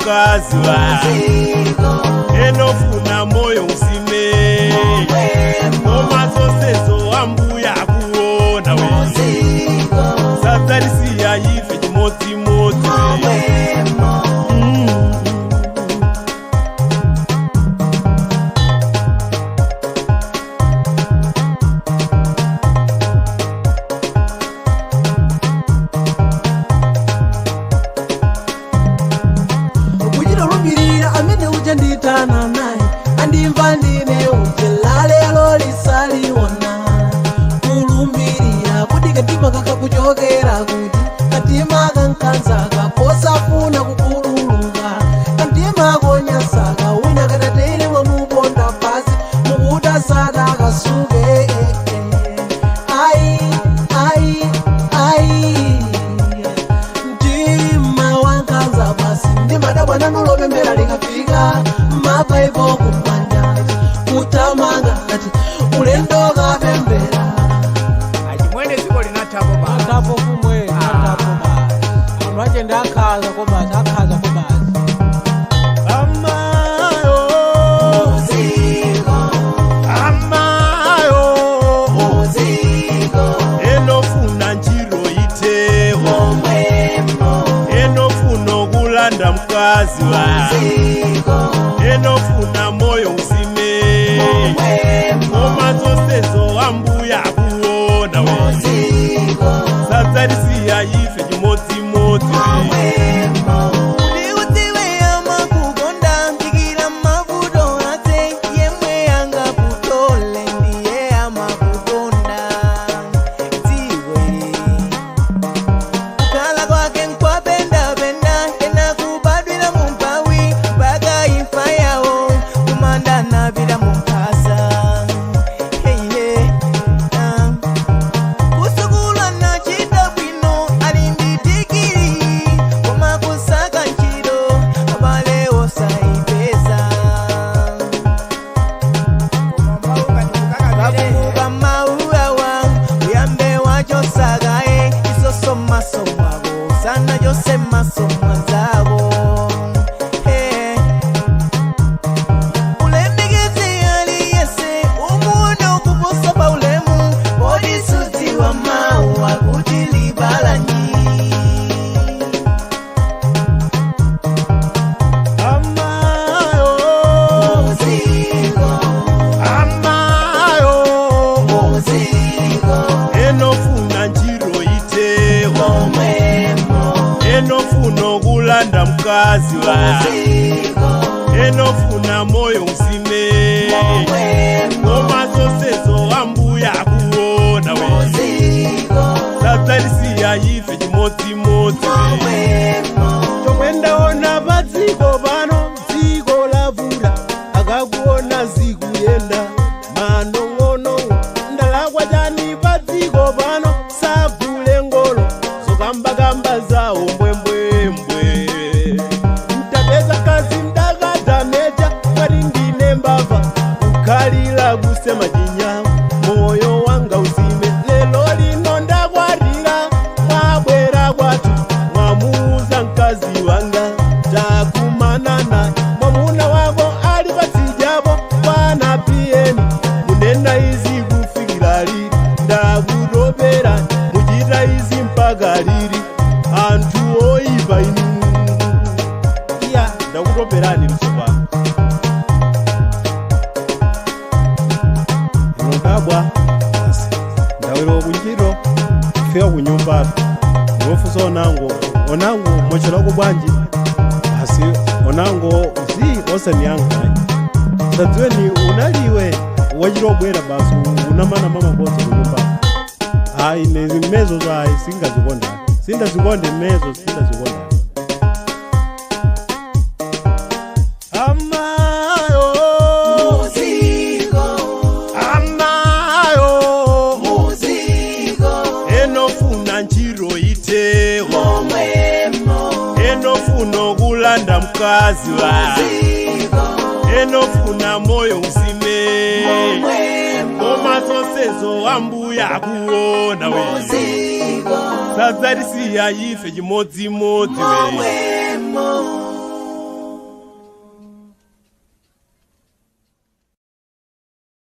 mkazi wa enofuna moyo usime omasosezo ambuya kuona we satarisiya ife chimodzimodzi nditana naye andimva ndine ujelale alolisaliona kulumbirira kuti katima kakakuchokera kuti katima kankanza kaposafuna kukululuka katima konyasaka wina katatere mwamuponda pasi mukuta sada kasuke ai ai ai mtima wankanza pasi ndimadabwana nolopembera likafika mapaipo kumanja kutamanga ati ulendo kapembera achimwene ziko linatapo ba natapo kumwe natapo ba amwaje ndakaza ko ba akaza ko ba amayo muziko enofuna njiro iteho enofuna okulanda mkazi wa enofuna moyo usime omazosezo ambuya kuona we satarisiya ife chimodzimodzi sana jose masomo zabo ulemigezi aliyese umuono kuposa baulemu odisuti wa maua kutilibalanyi amayo muziko enofuna njiro iteho enofuna okulanda mkazi wa enofuna moyo usime omasosezo ambuya kuona we satarisiya ife chimodzimodzi tomwendaona padziko pano dziko lavula akakuona zikuyenda manong'ono ndalakwa chani padziko pano sagule ngolo zokambakamba zawo mbwembwembwe mtapeza kazi mdakadameja mwati ndine mbava kukhalira kusema chinyama moyo wanga uzime lelo lino ndakwarira mwabwera kwathu mwamuuza mkazi wanga takumanana mwamuna wako ali patsijapo pana piyeni munena izi kufikira lili ndakutopera muchita izi mpaka lili anthu oyipa inu iya ndakutoperani msopano inodabwa asi ndawira kunjiro fika kunyumbatu ndofusa onango mocherako bwanji asi onango zi osaniyankhai sadziweni unaliwe wachitobwera basi unamana mamabodza kunyumbatu hayi nezi mmezo zo hayi sindazikonde mmezo sindazikonda amayo muziko enofuna njiro iteho enofuna okulanda mkazi wa enofuna moyo usime omasosezo ambuya kuona we satarisiya ife chimodzimodzi we